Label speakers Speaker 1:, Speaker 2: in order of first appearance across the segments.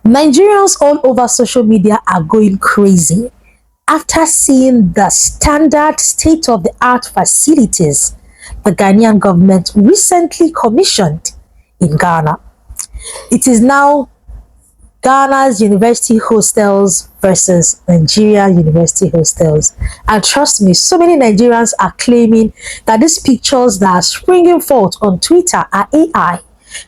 Speaker 1: Nigerians all over social media are going crazy after seeing the standard state-of-the-art facilities the Ghanaian government recently commissioned in Ghana. It is now Ghana's university hostels versus Nigeria university hostels. And trust me, so many Nigerians are claiming that these pictures that are springing forth on Twitter are AI.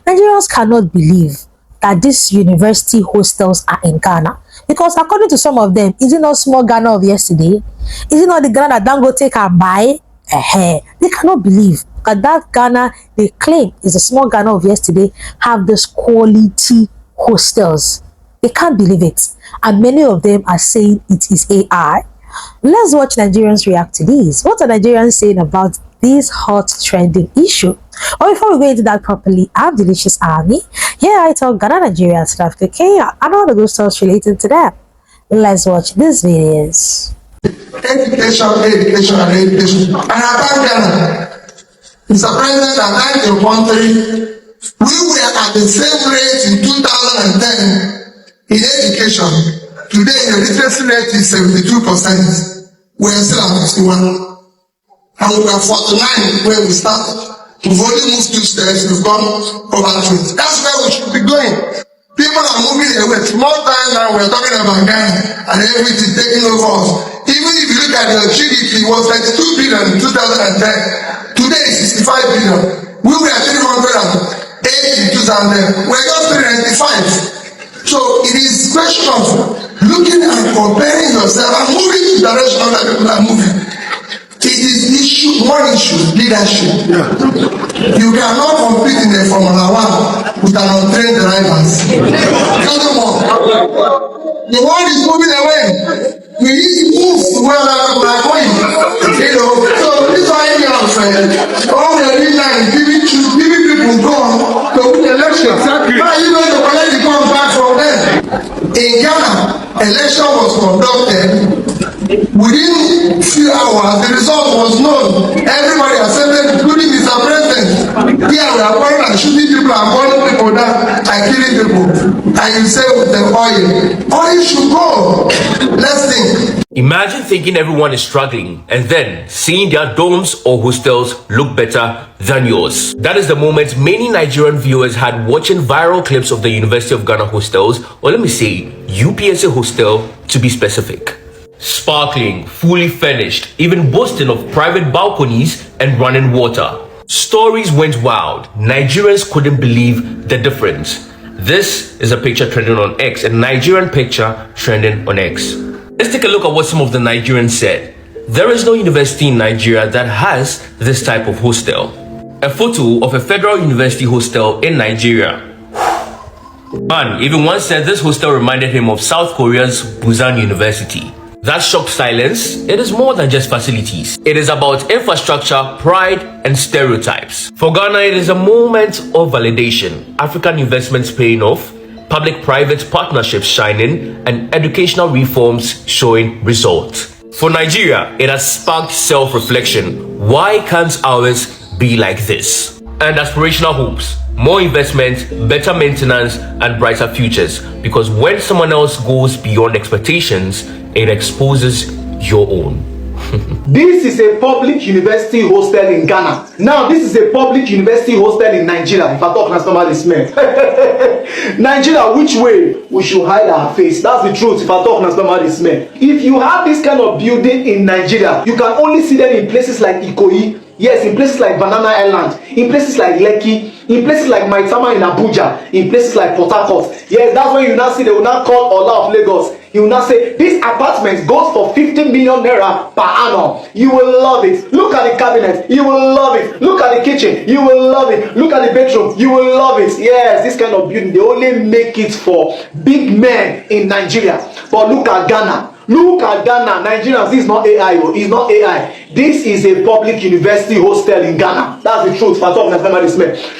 Speaker 1: Nigerians cannot believe that these university hostels are in Ghana. Because according to some of them, is it not small Ghana of yesterday? Is it not the Ghana that Dangote can buy? They cannot believe that Ghana they claim is a small Ghana of yesterday have this quality hostels. They can't believe it. And many of them are saying it is AI. Let's watch Nigerians react to these. What are Nigerians saying about this hot trending issue? Or before we go into that properly, I'm Delicious Army. Here I talk Ghana, Nigeria, South Africa, Kenya, and all the good stuff related to them. Let's watch these videos.
Speaker 2: Education. And about Ghana, Mr. President, I thank your country. We were at the same rate in 2010 in education. Today, the literacy rate is 72%. We are still at 51. And we were 49 where we started. We've only moved 2 steps, we've gone over 20. That's where we should be going. People are moving away. Small time now, we're talking about Ghana and everything taking over us. Even if you look at the GDP, it was 32 billion in 2010. Today is 65 billion. We were at 308 in 2010. We're just 395. So it is a question of looking and comparing yourself and moving in the direction of that people are moving. It is one issue, leadership. Yeah. You cannot compete in the Formula 1 with an untrained drivers. The world is moving away. We need to move to where we are going. So this why all we are doing now is giving people go to win elections. Exactly. Now you know to collect the funds back from them. In Ghana, election was conducted. Within few hours, the result was known. Everybody accepted, including Mr. President. Here we are going and shooting people and burning people down and killing people. And you say with the oil should go. Let's think.
Speaker 3: Imagine thinking everyone is struggling and then seeing their dorms or hostels look better than yours. That is the moment many Nigerian viewers had watching viral clips of the University of Ghana hostels, or let me say UPSA hostel to be specific. Sparkling, fully furnished, even boasting of private balconies and running water. Stories went wild. Nigerians couldn't believe the difference. This is a picture trending on X, a Nigerian picture trending on X. Let's take a look at what some of the Nigerians said. There is no university in Nigeria that has this type of hostel. A photo of a federal university hostel in Nigeria. Man, even one said this hostel reminded him of South Korea's Busan University. That shocked silence. It is more than just facilities. It is about infrastructure, pride, and stereotypes. For Ghana, it is a moment of validation. African investments paying off, public-private partnerships shining, and educational reforms showing results. For Nigeria, it has sparked self-reflection. Why can't ours be like this? And aspirational hopes. More investment, better maintenance, and brighter futures. Because when someone else goes beyond expectations, it exposes your own.
Speaker 4: This is a public university hostel in Ghana. Now, this is a public university hostel in Nigeria. If I talk national smell. Nigeria, which way we should hide our face? That's the truth. If I talk national smell. If you have this kind of building in Nigeria, you can only see them in places like Ikoyi. Yes, in places like Banana Island, in places like Lekki, in places like Maitama in Abuja, in places like Port Harcourt. Yes, that's when you now see they will now call Ola of Lagos. He will now say, this apartment goes for 50 million naira per annum. You will love it. Look at the cabinet. You will love it. Look at the kitchen. You will love it. Look at the bedroom. You will love it. Yes, this kind of building, they only make it for big men in Nigeria. But look at Ghana. Look at Ghana. Nigerians, this is not AI. It's not AI. This is a public university hostel in Ghana. That's the truth.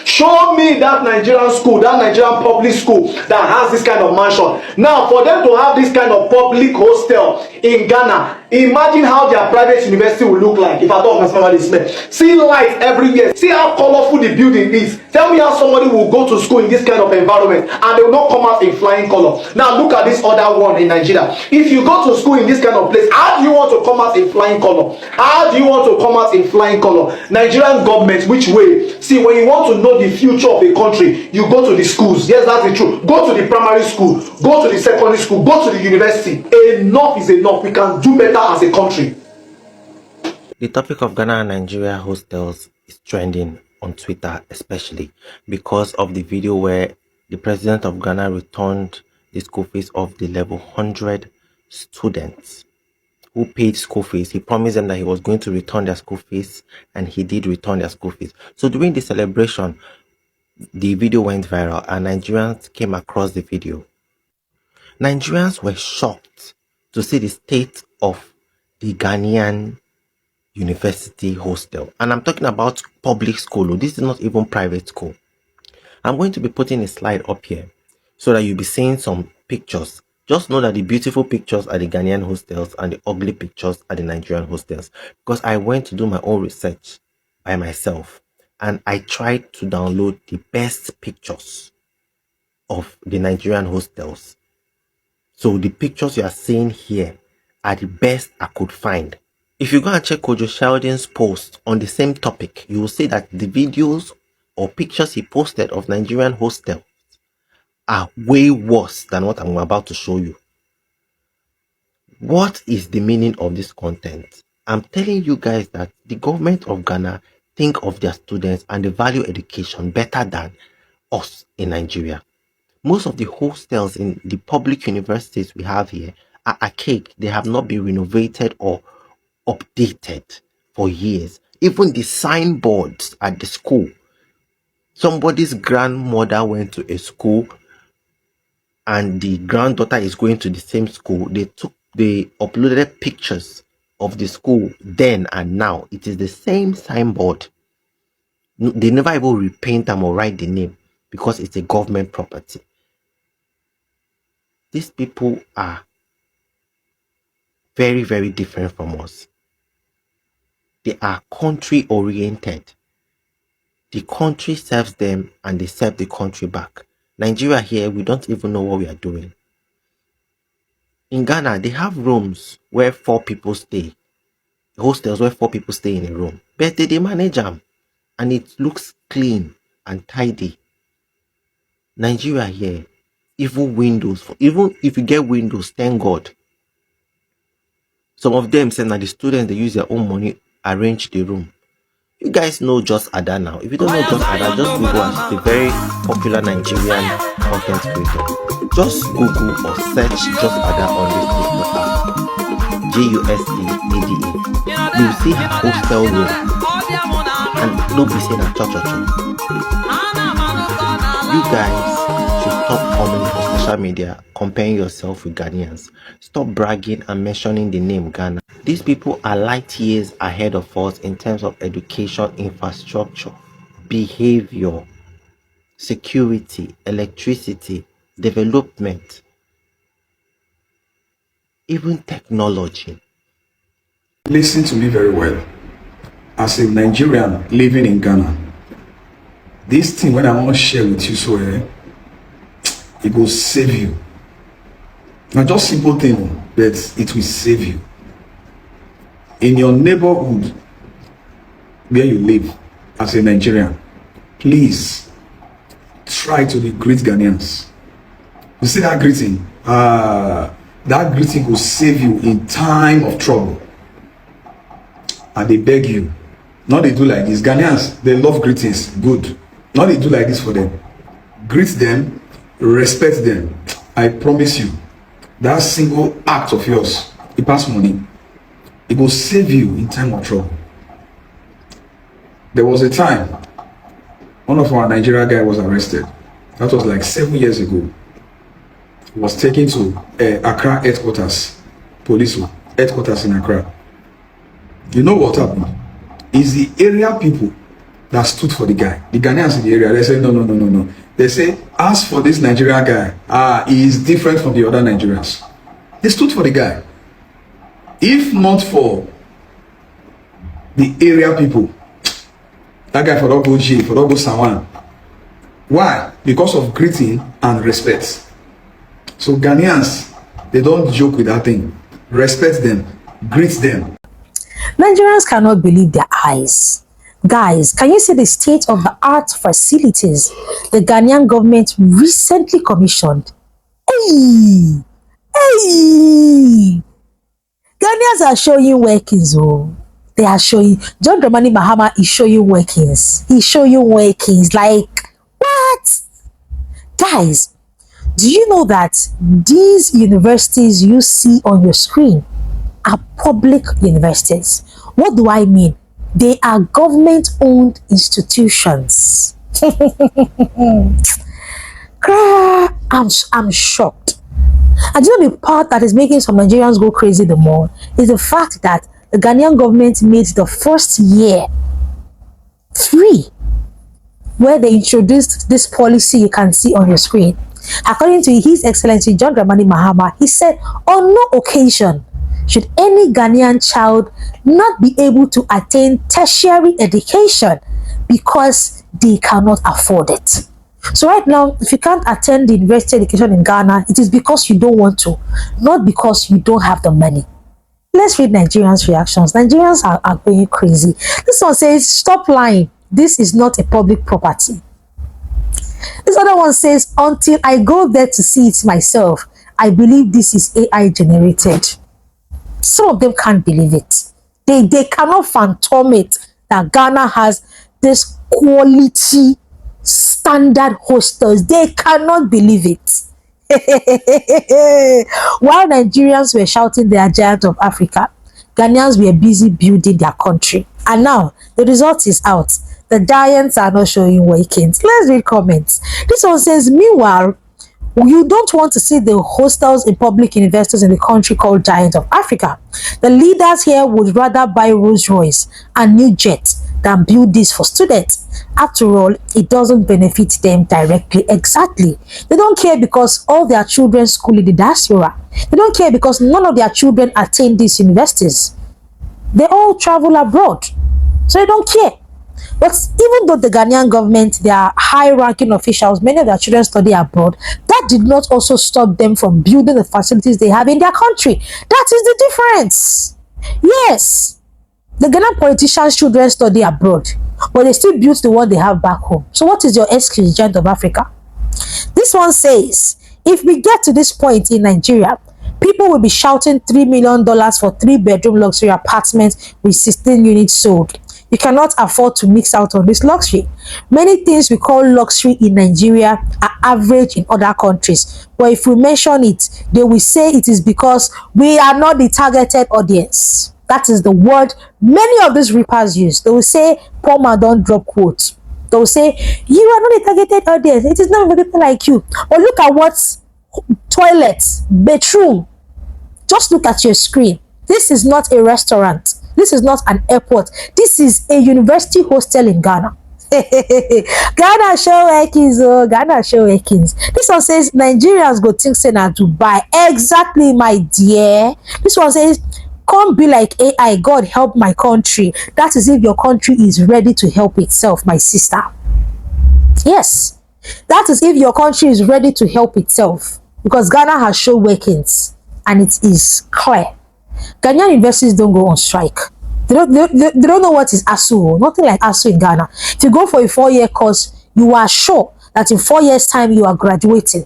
Speaker 4: Show me that Nigerian school, that Nigerian public school that has this kind of mansion. Now, for them to have this kind of public hostel in Ghana. Imagine how their private university will look like if I talk as somebody smell. See light everywhere. See how colorful the building is. Tell me how somebody will go to school in this kind of environment and they will not come out in flying color. Now look at this other one in Nigeria. If you go to school in this kind of place, how do you want to come out in flying color? How do you want to come out in flying color? Nigerian government, which way? See, when you want to know the future of a country, you go to the schools. Yes, that's the truth. Go to the primary school, go to the secondary school, go to the university. Enough is enough. We can do better as a country.
Speaker 5: The topic of Ghana and Nigeria hostels is trending on Twitter, especially because of the video where the president of Ghana returned the school fees of the level 100 students who paid school fees. He promised them that he was going to return their school fees, and he did return their school fees. So during the celebration, the video went viral and Nigerians came across the video. Nigerians were shocked to see the state of the Ghanaian university hostel, and I'm talking about public school. This is not even private school. I'm going to be putting a slide up here so that you'll be seeing some pictures. Just know that the beautiful pictures are the Ghanaian hostels and the ugly pictures are the Nigerian hostels, because I went to do my own research by myself and I tried to download the best pictures of the Nigerian hostels. So the pictures you are seeing here are the best I could find. If you go and check Kojo Sheldon's post on the same topic, you will see that the videos or pictures he posted of Nigerian hostels are way worse than what I'm about to show you. What is the meaning of this content? I'm telling you guys that the government of Ghana think of their students and they value education better than us in Nigeria. Most of the hostels in the public universities we have here are archaic. They have not been renovated or updated for years. Even the signboards at the school, somebody's grandmother went to a school and the granddaughter is going to the same school. They uploaded pictures of the school then and now. It is the same signboard. They never even repaint them or write the name because it's a government property. These people are very, very different from us. They are country oriented. The country serves them and they serve the country back. Nigeria here, we don't even know what we are doing. In Ghana, they have rooms where 4 people stay. Hostels where 4 people stay in a room. But they manage them and it looks clean and tidy. Nigeria here, even windows, even if you get windows, thank God. Some of them say that the students, they use their own money, arrange the room. You guys know Just Ada now. If you don't know Just Ada, just Google her. She's a very popular Nigerian content creator. Just Google or search Just Ada on this TikTok app. JUSTADA. You'll see her hostel room. And nobody saying a cha. You guys should stop coming for social media comparing yourself with Ghanaians. Stop bragging and mentioning the name Ghana. These people are light years ahead of us in terms of education, infrastructure, behavior, security, electricity, development, even technology.
Speaker 6: Listen to me very well. As a Nigerian living in Ghana, this thing when I want to share with you, so it will save you. Not just simple thing, but it will save you. In your neighborhood where you live as a Nigerian, please try to be great Ghanaians. You see that greeting? That greeting will save you in time of trouble. And they beg you, not they do like this. Ghanaians, they love greetings. Good. Not they do like this for them. Greet them, respect them. I promise you, that single act of yours, it pass money. It will save you in time of trouble. There was a time one of our Nigerian guy was arrested. That was like 7 years ago. He was taken to Accra headquarters, police headquarters in Accra. You know what happened? It's the area people that stood for the guy. The Ghanaians in the area, they said no. They say, as for this Nigerian guy, he is different from the other Nigerians. They stood for the guy. If not for the area people, that guy for don't go jail, for don't go Sawan. Why? Because of greeting and respect. So Ghanaians, they don't joke with that thing. Respect them, greet them.
Speaker 1: Nigerians cannot believe their eyes. Guys, can you see the state-of-the-art facilities the Ghanaian government recently commissioned? Hey! Hey! Ghanaians are showing workings, oh. They are showing. John-Dramani-Mahama is showing workings. He's showing workings. Like, what? Guys, do you know that these universities you see on your screen are public universities? What do I mean? They are government-owned institutions. I'm shocked. And you know the part that is making some Nigerians go crazy the more is the fact that the Ghanaian government made the first year free, where they introduced this policy you can see on your screen. According to His Excellency John Dramani Mahama, he said, on no occasion should any Ghanaian child not be able to attain tertiary education because they cannot afford it. So right now, if you can't attend the university education in Ghana, it is because you don't want to, not because you don't have the money. Let's read Nigerians' reactions. Nigerians are going crazy. This one says, stop lying. This is not a public property. This other one says, until I go there to see it myself, I believe this is AI generated. Some of them can't believe it. They cannot fathom it that Ghana has this quality standard hostels. They cannot believe it. While Nigerians were shouting they are giant of Africa, Ghanaians were busy building their country. And now the result is out. The giants are not showing workings. Let's read comments. This one says, meanwhile, you don't want to see the hostels in public investors in the country called Giant of Africa. The leaders here would rather buy Rolls Royce and new jets than build this for students. After all, it doesn't benefit them directly. Exactly. They don't care because all their children school in the diaspora. They don't care because none of their children attend these universities. They all travel abroad. So they don't care. But even though the Ghanaian government, they are high-ranking officials, many of their children study abroad, that did not also stop them from building the facilities they have in their country. That is the difference. Yes, the Ghanaian politicians' children study abroad, but they still build the one they have back home. So what is your excuse, Giant of Africa? This one says, if we get to this point in Nigeria, people will be shouting $3 million for 3-bedroom luxury apartments with 16 units sold. You cannot afford to mix out on this luxury. Many things we call luxury in Nigeria are average in other countries. But if we mention it, they will say it is because we are not the targeted audience. That is the word many of these reapers use. They will say, poor man don't drop quotes. They will say, you are not the targeted audience. It is not for people like you. But look at what toilets, bedroom. Just look at your screen. This is not a restaurant. This is not an airport. This is a university hostel in Ghana. Ghana show workings, oh, Ghana show workings. This one says Nigerians go think say na Dubai. Exactly, my dear. This one says, come be like AI. God help my country. That is if your country is ready to help itself, my sister. Yes, that is if your country is ready to help itself. Because Ghana has show workings, and it is clear. Ghanaian universities don't go on strike. They don't know what is ASU. Nothing like ASU in Ghana. If you go for a 4-year course, you are sure that in 4 years' time you are graduating.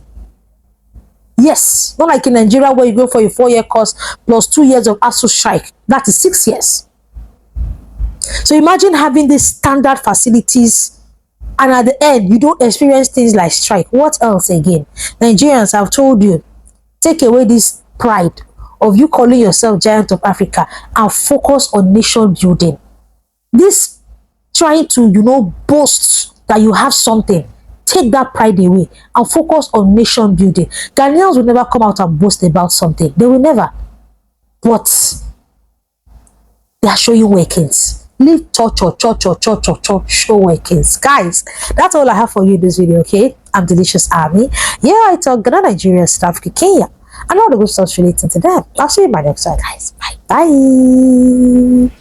Speaker 1: Yes, not like in Nigeria where you go for a 4-year course plus 2 years of ASU strike. That is 6 years. So imagine having these standard facilities and at the end you don't experience things like strike. What else again? Nigerians, I've told you, take away this pride of you calling yourself Giant of Africa and focus on nation building. This trying to, boast that you have something, take that pride away and focus on nation building. Ghanaians will never come out and boast about something. They will never. But they are showing workings. Leave church, show workings. Guys, that's all I have for you in this video, okay? I'm Delicious Army. Yeah, I talk Ghana, Nigeria, South Africa, Kenya. and all the good stuff relating to them. I'll see you in my next one, guys. Bye bye.